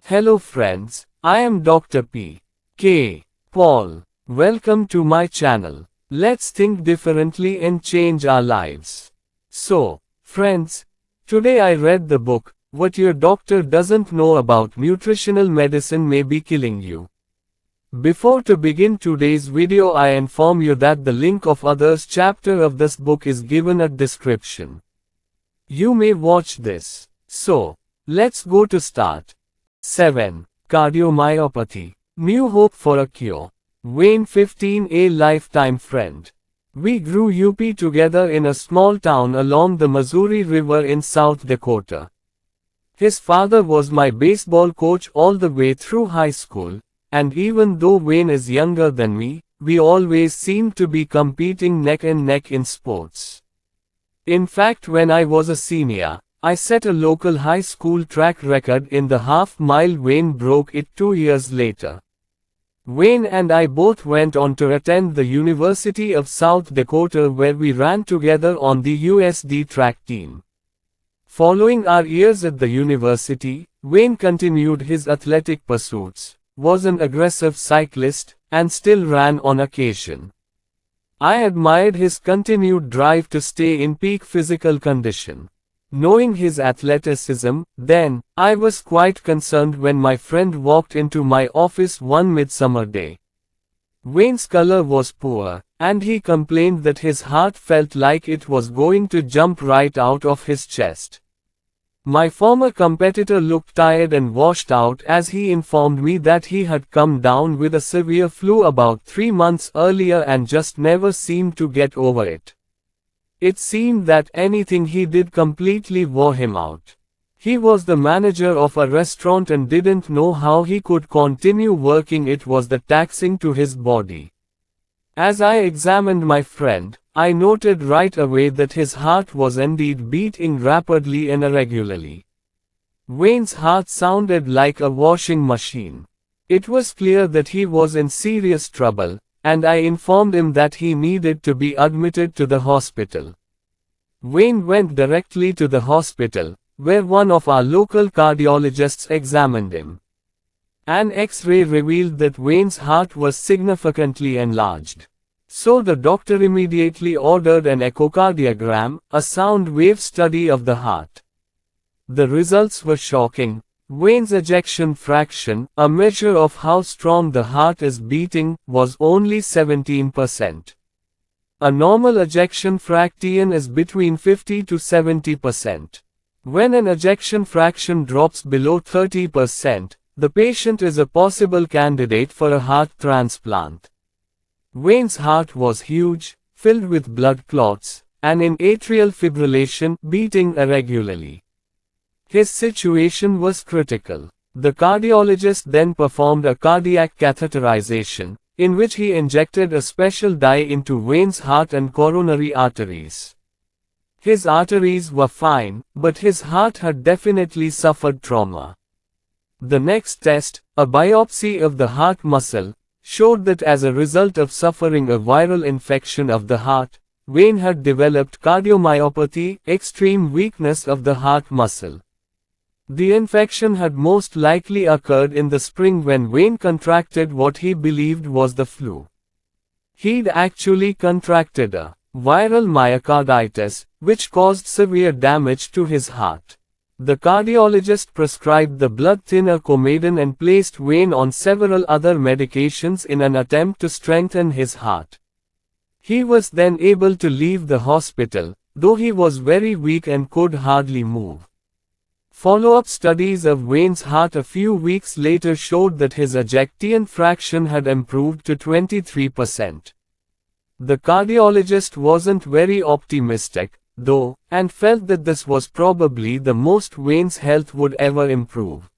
Hello friends, I am Dr. P. K. Paul. Welcome to my channel. Let's think differently and change our lives. So, friends, today I read the book, What Your Doctor Doesn't Know About Nutritional Medicine May Be Killing You. Before to begin today's video, I inform you that the link of others chapter of this book is given at description. You may watch this. So, let's go to start. 7. Cardiomyopathy. New hope for a cure. Wayne 15, a lifetime friend. We grew up together in a small town along the Missouri River in South Dakota. His father was my baseball coach all the way through high school, and even though Wayne is younger than me, we always seemed to be competing neck and neck in sports. In fact, when I was a senior, I set a local high school track record in the half-mile. Wayne broke it 2 years later. Wayne and I both went on to attend the University of South Dakota, where we ran together on the USD track team. Following our years at the university, Wayne continued his athletic pursuits, was an aggressive cyclist, and still ran on occasion. I admired his continued drive to stay in peak physical condition. Knowing his athleticism, then, I was quite concerned when my friend walked into my office one midsummer day. Wayne's color was poor, and he complained that his heart felt like it was going to jump right out of his chest. My former competitor looked tired and washed out as he informed me that he had come down with a severe flu about 3 months earlier and just never seemed to get over it. It seemed that anything he did completely wore him out. He was the manager of a restaurant and didn't know how he could continue working. It was that taxing to his body. As I examined my friend, I noted right away that his heart was indeed beating rapidly and irregularly. Wayne's heart sounded like a washing machine. It was clear that he was in serious trouble, and I informed him that he needed to be admitted to the hospital. Wayne went directly to the hospital, where one of our local cardiologists examined him. An X-ray revealed that Wayne's heart was significantly enlarged. So the doctor immediately ordered an echocardiogram, a sound wave study of the heart. The results were shocking. Wayne's ejection fraction, a measure of how strong the heart is beating, was only 17%. A normal ejection fraction is between 50 to 70%. When an ejection fraction drops below 30%, the patient is a possible candidate for a heart transplant. Wayne's heart was huge, filled with blood clots, and in atrial fibrillation, beating irregularly. His situation was critical. The cardiologist then performed a cardiac catheterization, in which he injected a special dye into Wayne's heart and coronary arteries. His arteries were fine, but his heart had definitely suffered trauma. The next test, a biopsy of the heart muscle, showed that as a result of suffering a viral infection of the heart, Wayne had developed cardiomyopathy, extreme weakness of the heart muscle. The infection had most likely occurred in the spring when Wayne contracted what he believed was the flu. He'd actually contracted a viral myocarditis, which caused severe damage to his heart. The cardiologist prescribed the blood thinner Coumadin and placed Wayne on several other medications in an attempt to strengthen his heart. He was then able to leave the hospital, though he was very weak and could hardly move. Follow-up studies of Wayne's heart a few weeks later showed that his ejection fraction had improved to 23%. The cardiologist wasn't very optimistic, though, and felt that this was probably the most Wayne's health would ever improve.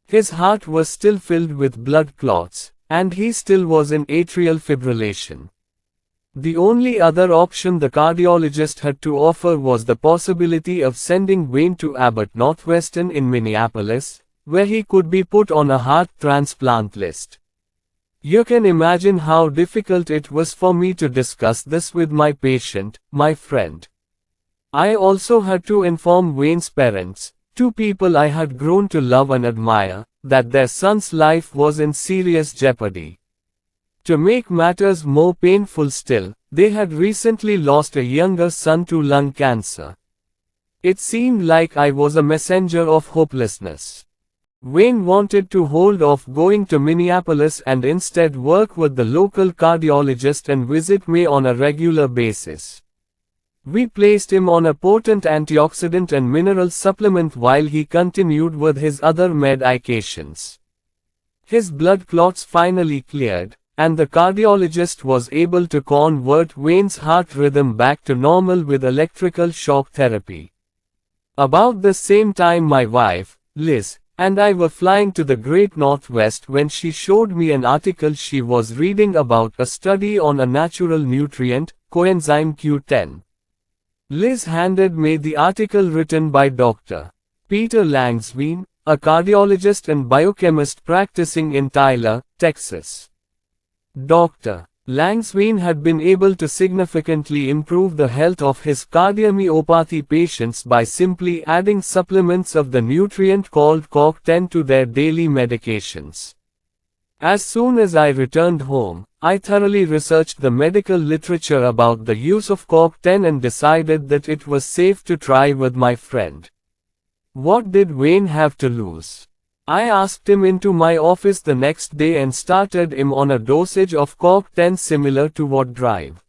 His heart was still filled with blood clots, and he still was in atrial fibrillation. The only other option the cardiologist had to offer was the possibility of sending Wayne to Abbott Northwestern in Minneapolis, where he could be put on a heart transplant list. You can imagine how difficult it was for me to discuss this with my patient, my friend. I also had to inform Wayne's parents, two people I had grown to love and admire, that their son's life was in serious jeopardy. To make matters more painful still, they had recently lost a younger son to lung cancer. It seemed like I was a messenger of hopelessness. Wayne wanted to hold off going to Minneapolis and instead work with the local cardiologist and visit me on a regular basis. We placed him on a potent antioxidant and mineral supplement while he continued with his other medications. His blood clots finally cleared, and the cardiologist was able to convert Wayne's heart rhythm back to normal with electrical shock therapy. About the same time my wife, Liz, and I were flying to the Great Northwest when she showed me an article she was reading about a study on a natural nutrient, coenzyme Q10. Liz handed me the article written by Dr. Peter Langsveen, a cardiologist and biochemist practicing in Tyler, Texas. Dr. Langsveen had been able to significantly improve the health of his cardiomyopathy patients by simply adding supplements of the nutrient called CoQ10 to their daily medications. As soon as I returned home, I thoroughly researched the medical literature about the use of CoQ10 and decided that it was safe to try with my friend. What did Wayne have to lose? I asked him into my office the next day and started him on a dosage of CoQ10 similar to what Drive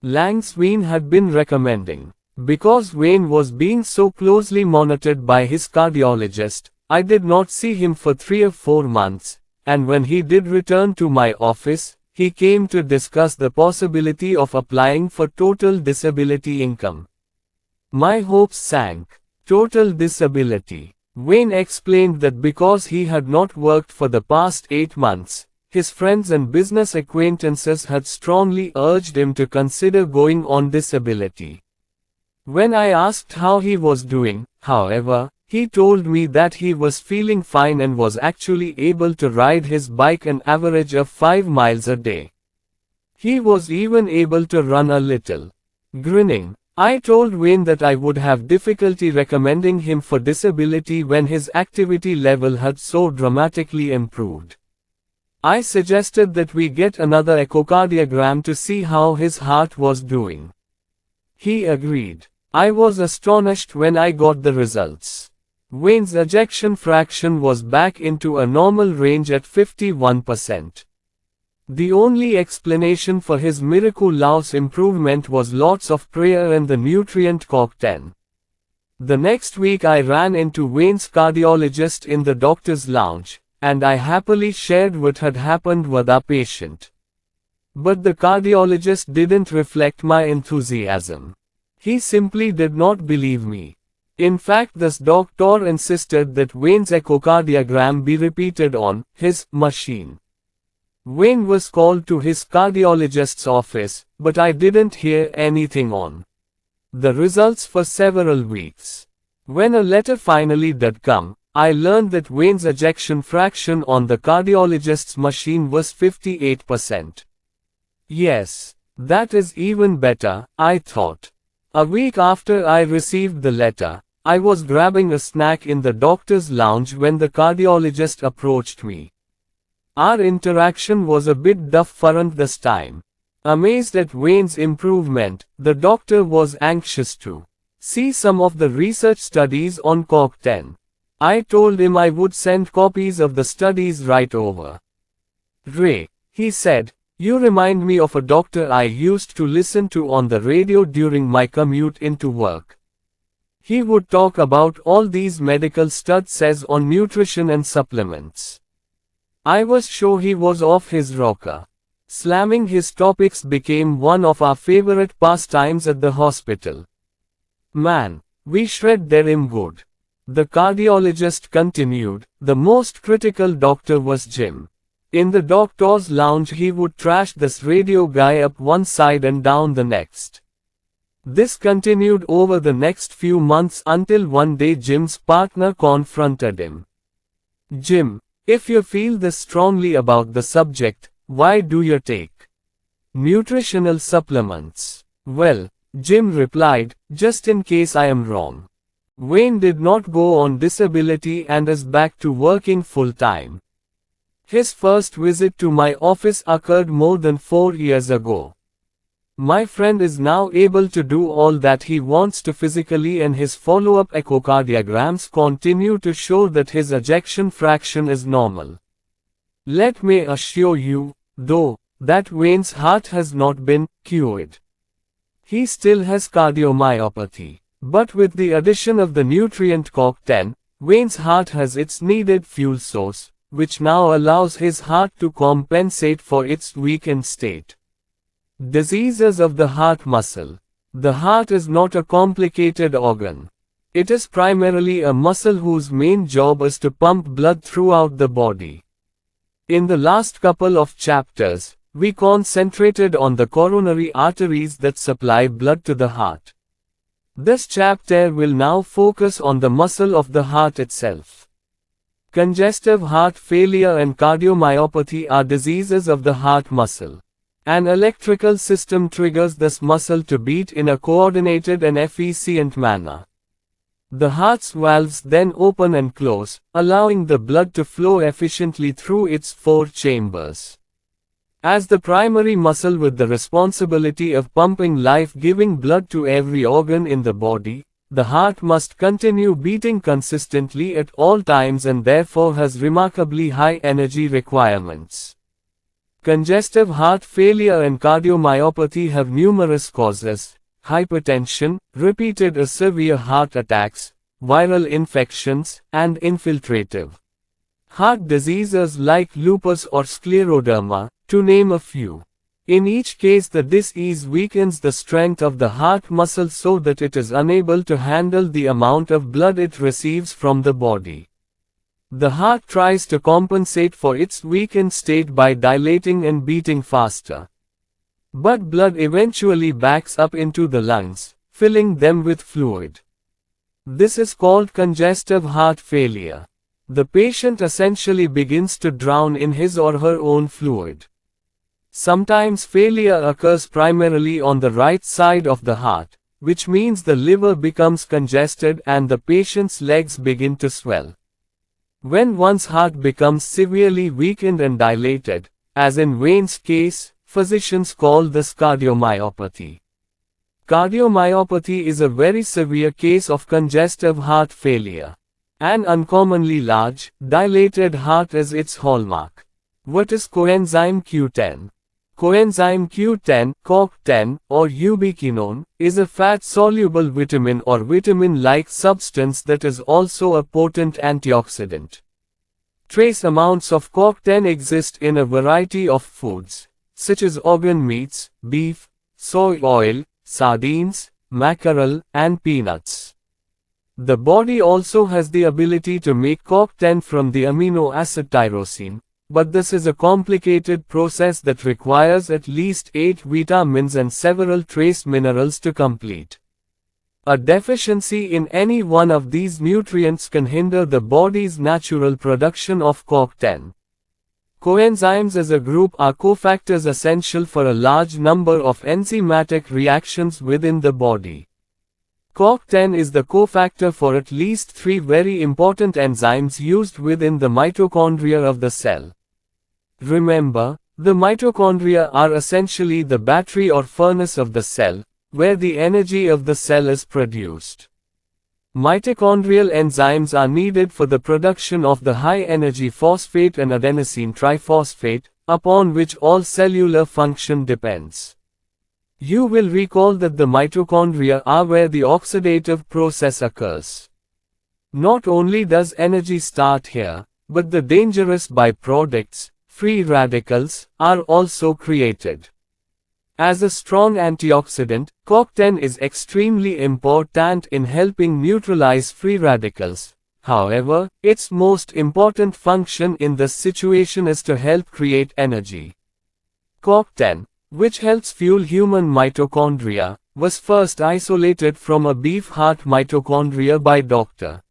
Langsveen had been recommending. Because Wayne was being so closely monitored by his cardiologist, I did not see him for 3 or 4 months, and when he did return to my office, he came to discuss the possibility of applying for total disability income. My hopes sank. Total disability. Wayne explained that because he had not worked for the past 8 months, his friends and business acquaintances had strongly urged him to consider going on disability. When I asked how he was doing, however, he told me that he was feeling fine and was actually able to ride his bike an average of 5 miles a day. He was even able to run a little. Grinning, I told Wayne that I would have difficulty recommending him for disability when his activity level had so dramatically improved. I suggested that we get another echocardiogram to see how his heart was doing. He agreed. I was astonished when I got the results. Wayne's ejection fraction was back into a normal range at 51%. The only explanation for his miraculous improvement was lots of prayer and the nutrient CoQ10. The next week I ran into Wayne's cardiologist in the doctor's lounge, and I happily shared what had happened with our patient. But the cardiologist didn't reflect my enthusiasm. He simply did not believe me. In fact, this doctor insisted that Wayne's echocardiogram be repeated on his machine. Wayne was called to his cardiologist's office, but I didn't hear anything on the results for several weeks. When a letter finally did come, I learned that Wayne's ejection fraction on the cardiologist's machine was 58%. Yes, that is even better, I thought. A week after I received the letter, I was grabbing a snack in the doctor's lounge when the cardiologist approached me. Our interaction was a bit different this time. Amazed at Wayne's improvement, the doctor was anxious to see some of the research studies on CoQ10. I told him I would send copies of the studies right over. "Ray," he said, "you remind me of a doctor I used to listen to on the radio during my commute into work. He would talk about all these medical studies on nutrition and supplements. I was sure he was off his rocker. Slamming his topics became one of our favorite pastimes at the hospital. Man, we shred them good." The cardiologist continued. The most critical doctor was Jim. In the doctor's lounge he would trash this radio guy up one side and down the next. This continued over the next few months until one day Jim's partner confronted him. "Jim, if you feel this strongly about the subject, why do you take nutritional supplements?" "Well," Jim replied, "just in case I am wrong." Wayne did not go on disability and is back to working full-time. His first visit to my office occurred more than 4 years ago. My friend is now able to do all that he wants to physically, and his follow-up echocardiograms continue to show that his ejection fraction is normal. Let me assure you, though, that Wayne's heart has not been cured. He still has cardiomyopathy. But with the addition of the nutrient CoQ10, Wayne's heart has its needed fuel source, which now allows his heart to compensate for its weakened state. Diseases of the heart muscle. The heart is not a complicated organ. It is primarily a muscle whose main job is to pump blood throughout the body. In the last couple of chapters, we concentrated on the coronary arteries that supply blood to the heart. This chapter will now focus on the muscle of the heart itself. Congestive heart failure and cardiomyopathy are diseases of the heart muscle. An electrical system triggers this muscle to beat in a coordinated and efficient manner. The heart's valves then open and close, allowing the blood to flow efficiently through its 4 chambers. As the primary muscle with the responsibility of pumping life-giving blood to every organ in the body, the heart must continue beating consistently at all times and therefore has remarkably high energy requirements. Congestive heart failure and cardiomyopathy have numerous causes: hypertension, repeated or severe heart attacks, viral infections, and infiltrative heart diseases like lupus or scleroderma, to name a few. In each case, the disease weakens the strength of the heart muscle so that it is unable to handle the amount of blood it receives from the body. The heart tries to compensate for its weakened state by dilating and beating faster. But blood eventually backs up into the lungs, filling them with fluid. This is called congestive heart failure. The patient essentially begins to drown in his or her own fluid. Sometimes failure occurs primarily on the right side of the heart, which means the liver becomes congested and the patient's legs begin to swell. When one's heart becomes severely weakened and dilated, as in Wayne's case, physicians call this cardiomyopathy. Cardiomyopathy is a very severe case of congestive heart failure. An uncommonly large, dilated heart is its hallmark. What is coenzyme Q10? Coenzyme Q10, CoQ10, or ubiquinone, is a fat-soluble vitamin or vitamin-like substance that is also a potent antioxidant. Trace amounts of CoQ10 exist in a variety of foods, such as organ meats, beef, soy oil, sardines, mackerel, and peanuts. The body also has the ability to make CoQ10 from the amino acid tyrosine, but this is a complicated process that requires at least 8 vitamins and several trace minerals to complete. A deficiency in any one of these nutrients can hinder the body's natural production of CoQ10. Coenzymes as a group are cofactors essential for a large number of enzymatic reactions within the body. CoQ10 is the cofactor for at least 3 very important enzymes used within the mitochondria of the cell. Remember, the mitochondria are essentially the battery or furnace of the cell, where the energy of the cell is produced. Mitochondrial enzymes are needed for the production of the high-energy phosphate and adenosine triphosphate, upon which all cellular function depends. You will recall that the mitochondria are where the oxidative process occurs. Not only does energy start here, but the dangerous byproducts, free radicals, are also created. As a strong antioxidant, CoQ10 is extremely important in helping neutralize free radicals. However, its most important function in this situation is to help create energy. CoQ10, which helps fuel human mitochondria, was first isolated from a beef heart mitochondria by Dr.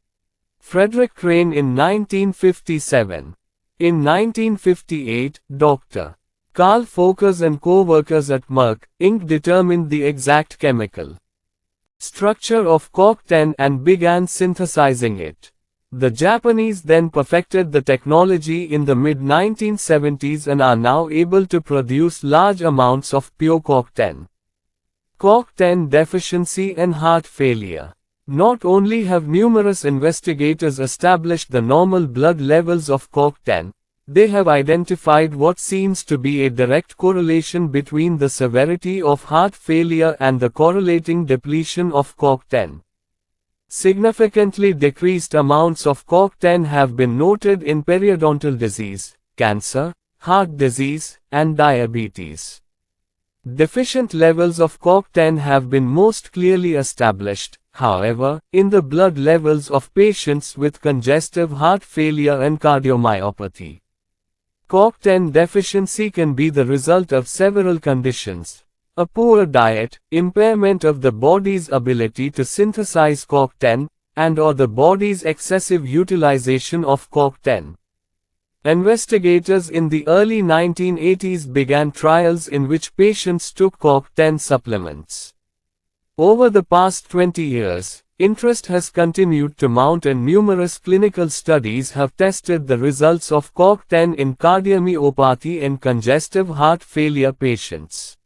Frederick Crane in 1957. In 1958, Dr. Carl Folkers and co-workers at Merck, Inc. determined the exact chemical structure of CoQ10 and began synthesizing it. The Japanese then perfected the technology in the mid-1970s and are now able to produce large amounts of pure CoQ10. CoQ10 deficiency and heart failure. Not only have numerous investigators established the normal blood levels of CoQ10, they have identified what seems to be a direct correlation between the severity of heart failure and the correlating depletion of CoQ10. Significantly decreased amounts of CoQ10 have been noted in periodontal disease, cancer, heart disease, and diabetes. Deficient levels of CoQ10 have been most clearly established, however, in the blood levels of patients with congestive heart failure and cardiomyopathy. CoQ10 deficiency can be the result of several conditions: a poor diet, impairment of the body's ability to synthesize CoQ10, and/or the body's excessive utilization of CoQ10. Investigators in the early 1980s began trials in which patients took CoQ10 supplements. Over the past 20 years, interest has continued to mount and numerous clinical studies have tested the results of CoQ10 in cardiomyopathy and congestive heart failure patients.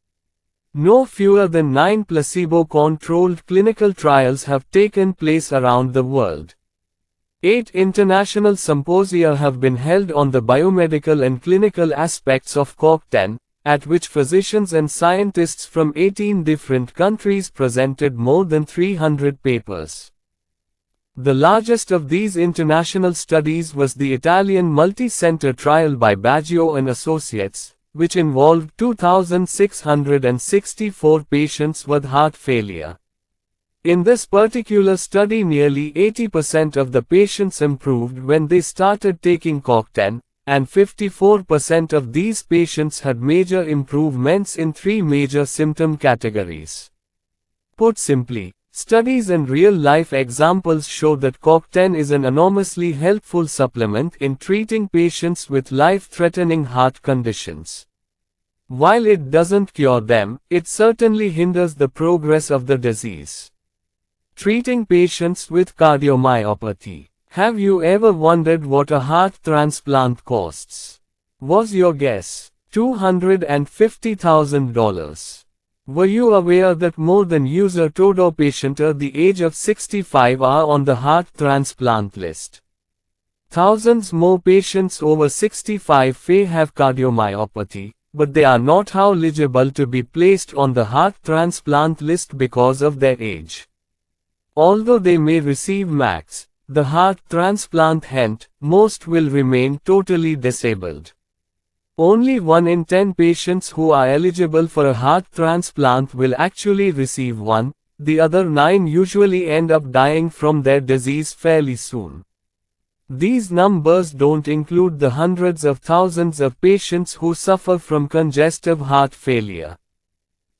No fewer than 9 placebo-controlled clinical trials have taken place around the world. 8 international symposia have been held on the biomedical and clinical aspects of CoQ10, at which physicians and scientists from 18 different countries presented more than 300 papers. The largest of these international studies was the Italian multi-center trial by Baggio and Associates, which involved 2,664 patients with heart failure. In this particular study, nearly 80% of the patients improved when they started taking CoQ10, and 54% of these patients had major improvements in 3 major symptom categories. Put simply, studies and real-life examples show that CoQ10 is an enormously helpful supplement in treating patients with life-threatening heart conditions. While it doesn't cure them, it certainly hinders the progress of the disease. Treating patients with cardiomyopathy. Have you ever wondered what a heart transplant costs? Was your guess $250,000? Were you aware that more than user todo patients at the age of 65 are on the heart transplant list? Thousands more patients over 65 may have cardiomyopathy, but they are not eligible to be placed on the heart transplant list because of their age. Although they may receive MACs, the heart transplant hence, most will remain totally disabled. Only 1 in 10 patients who are eligible for a heart transplant will actually receive one, the other 9 usually end up dying from their disease fairly soon. These numbers don't include the hundreds of thousands of patients who suffer from congestive heart failure.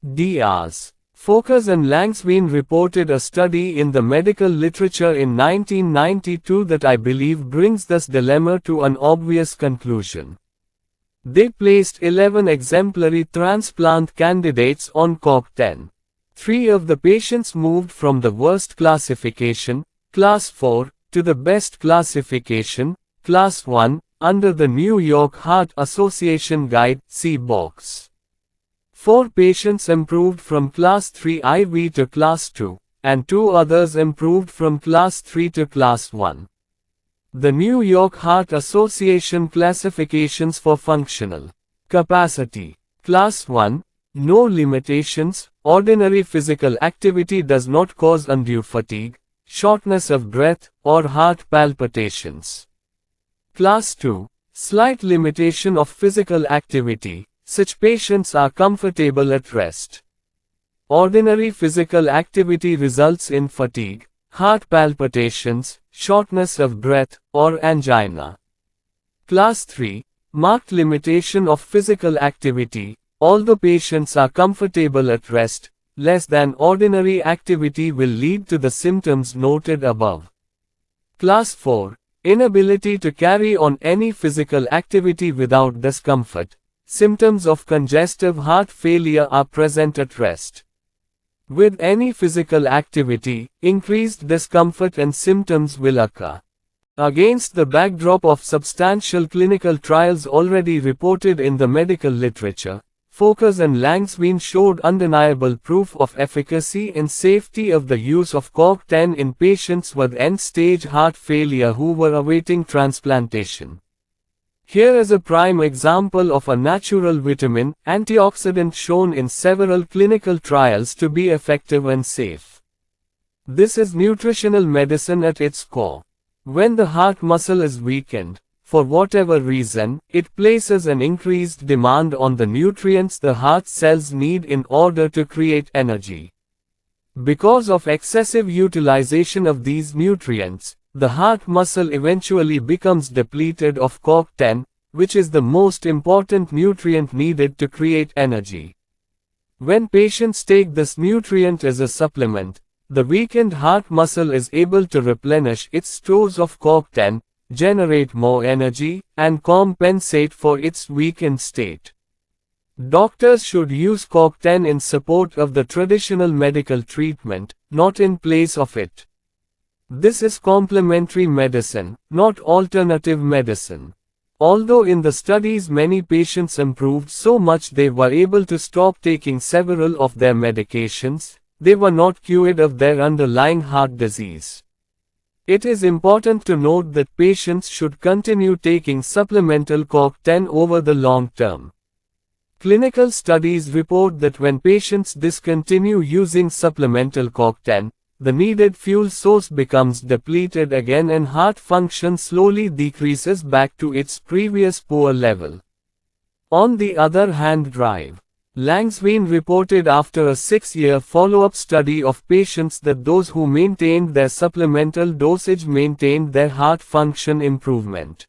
Drs. Focus and Langsveen reported a study in the medical literature in 1992 that I believe brings this dilemma to an obvious conclusion. They placed 11 exemplary transplant candidates on CoQ10. 3 of the patients moved from the worst classification, Class 4, to the best classification, Class 1, under the New York Heart Association Guide C box. 4 patients improved from Class 3 IV to Class 2, and 2 others improved from Class 3 to Class 1. The New York Heart Association classifications for functional capacity. Class 1, no limitations, ordinary physical activity does not cause undue fatigue, shortness of breath, or heart palpitations. Class 2, slight limitation of physical activity. Such patients are comfortable at rest. Ordinary physical activity results in fatigue, heart palpitations, shortness of breath, or angina. Class 3, marked limitation of physical activity. Although patients are comfortable at rest, less than ordinary activity will lead to the symptoms noted above. Class 4, inability to carry on any physical activity without discomfort. Symptoms of congestive heart failure are present at rest. With any physical activity, increased discomfort and symptoms will occur. Against the backdrop of substantial clinical trials already reported in the medical literature, Focus and Langsveen showed undeniable proof of efficacy and safety of the use of CoQ10 in patients with end-stage heart failure who were awaiting transplantation. Here is a prime example of a natural vitamin, antioxidant shown in several clinical trials to be effective and safe. This is nutritional medicine at its core. When the heart muscle is weakened, for whatever reason, it places an increased demand on the nutrients the heart cells need in order to create energy. Because of excessive utilization of these nutrients, the heart muscle eventually becomes depleted of CoQ10, which is the most important nutrient needed to create energy. When patients take this nutrient as a supplement, the weakened heart muscle is able to replenish its stores of CoQ10, generate more energy, and compensate for its weakened state. Doctors should use CoQ10 in support of the traditional medical treatment, not in place of it. This is complementary medicine, not alternative medicine. Although in the studies many patients improved so much they were able to stop taking several of their medications, they were not cured of their underlying heart disease. It is important to note that patients should continue taking supplemental CoQ10 over the long term. Clinical studies report that when patients discontinue using supplemental CoQ10, the needed fuel source becomes depleted again and heart function slowly decreases back to its previous poor level. On the other hand, Langsveen reported after a 6-year follow-up study of patients that those who maintained their supplemental dosage maintained their heart function improvement.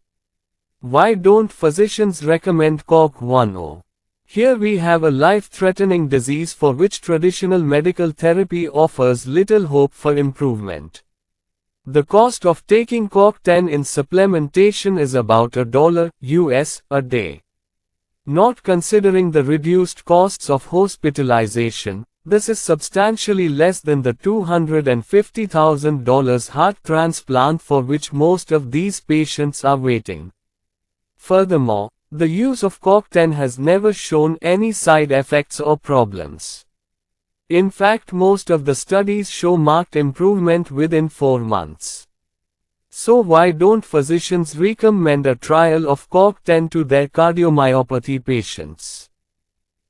Why don't physicians recommend CoQ10? Here we have a life-threatening disease for which traditional medical therapy offers little hope for improvement. The cost of taking CoQ10 in supplementation is about $1 US a day. Not considering the reduced costs of hospitalization, this is substantially less than the $250,000 heart transplant for which most of these patients are waiting. Furthermore, the use of CoQ10 has never shown any side effects or problems. In fact, most of the studies show marked improvement within 4 months. So why don't physicians recommend a trial of CoQ10 to their cardiomyopathy patients?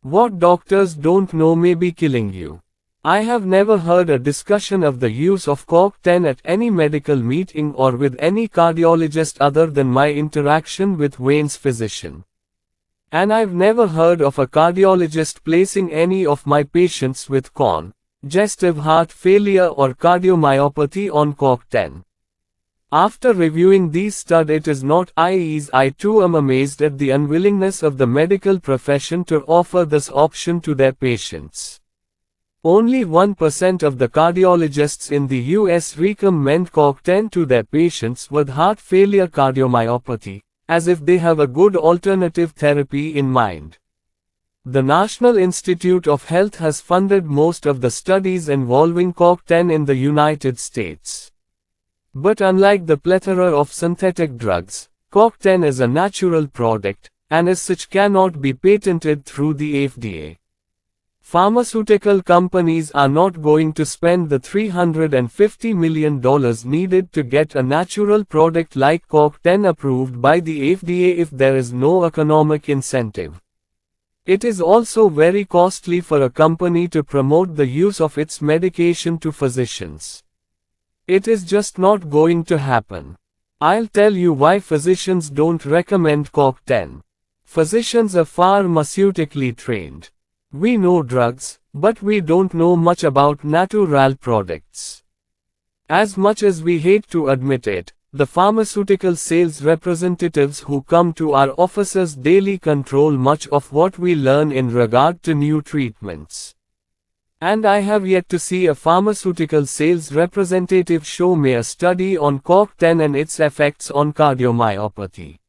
What doctors don't know may be killing you. I have never heard a discussion of the use of CoQ10 at any medical meeting or with any cardiologist other than my interaction with Wayne's physician. And I've never heard of a cardiologist placing any of my patients with congestive heart failure or cardiomyopathy on CoQ10. After reviewing these studies, it is not IEs. I too am amazed at the unwillingness of the medical profession to offer this option to their patients. Only 1% of the cardiologists in the US recommend CoQ10 to their patients with heart failure cardiomyopathy, as if they have a good alternative therapy in mind. The National Institute of Health has funded most of the studies involving CoQ10 in the United States. But unlike the plethora of synthetic drugs, CoQ10 is a natural product, and as such cannot be patented through the FDA. Pharmaceutical companies are not going to spend the $350 million needed to get a natural product like CoQ10 approved by the FDA if there is no economic incentive. It is also very costly for a company to promote the use of its medication to physicians. It is just not going to happen. I'll tell you why physicians don't recommend CoQ10. Physicians are pharmaceutically trained. We know drugs, but we don't know much about natural products. As much as we hate to admit it, the pharmaceutical sales representatives who come to our offices daily control much of what we learn in regard to new treatments. And I have yet to see a pharmaceutical sales representative show me a study on CoQ10 and its effects on cardiomyopathy.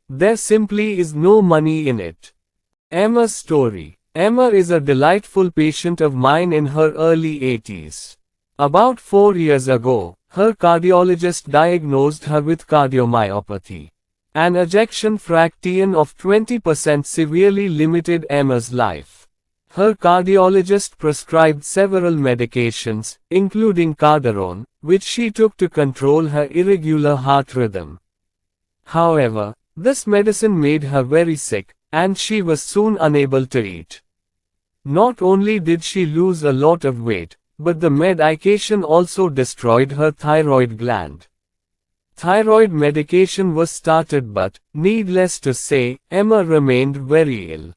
There simply is no money in it. Emma's story. Emma is a delightful patient of mine in her early 80s. About 4 years ago, her cardiologist diagnosed her with cardiomyopathy. An ejection fraction of 20% severely limited Emma's life. Her cardiologist prescribed several medications, including Cardaron, which she took to control her irregular heart rhythm. However, this medicine made her very sick, and she was soon unable to eat. Not only did she lose a lot of weight, but the medication also destroyed her thyroid gland. Thyroid medication was started, but, needless to say, Emma remained very ill.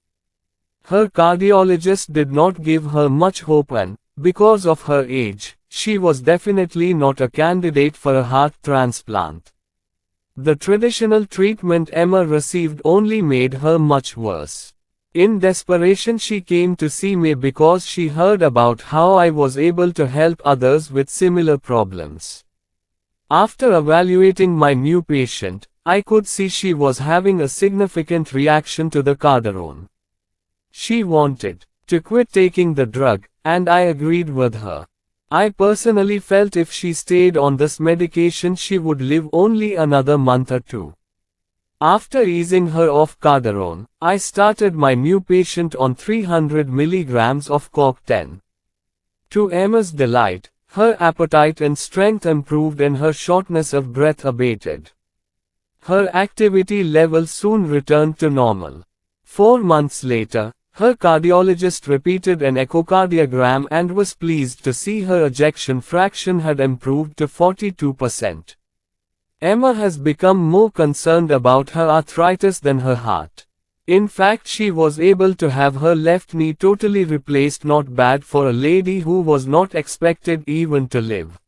Her cardiologist did not give her much hope, and, because of her age, she was definitely not a candidate for a heart transplant. The traditional treatment Emma received only made her much worse. In desperation, she came to see me because she heard about how I was able to help others with similar problems. After evaluating my new patient, I could see she was having a significant reaction to the Cardaron. She wanted to quit taking the drug, and I agreed with her. I personally felt if she stayed on this medication she would live only another month or two. After easing her off Cardaron, I started my new patient on 300 mg of CoQ10. To Emma's delight, her appetite and strength improved and her shortness of breath abated. Her activity level soon returned to normal. 4 months later, her cardiologist repeated an echocardiogram and was pleased to see her ejection fraction had improved to 42%. Emma has become more concerned about her arthritis than her heart. In fact, she was able to have her left knee totally replaced, not bad for a lady who was not expected even to live.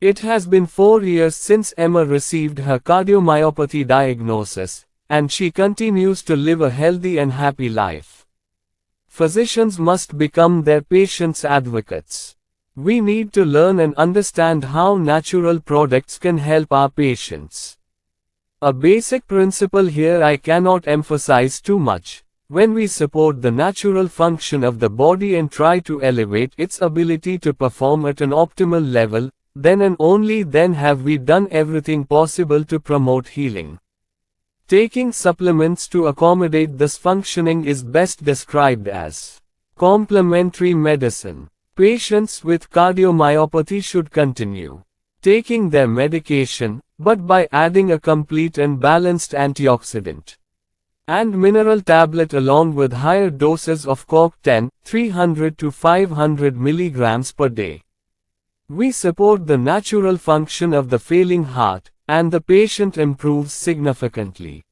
It has been 4 years since Emma received her cardiomyopathy diagnosis, and she continues to live a healthy and happy life. Physicians must become their patients' advocates. We need to learn and understand how natural products can help our patients. A basic principle here I cannot emphasize too much: when we support the natural function of the body and try to elevate its ability to perform at an optimal level, then and only then have we done everything possible to promote healing. Taking supplements to accommodate this functioning is best described as complementary medicine. Patients with cardiomyopathy should continue taking their medication, but by adding a complete and balanced antioxidant and mineral tablet along with higher doses of CoQ10, 300 to 500 mg per day. We support the natural function of the failing heart, and the patient improves significantly.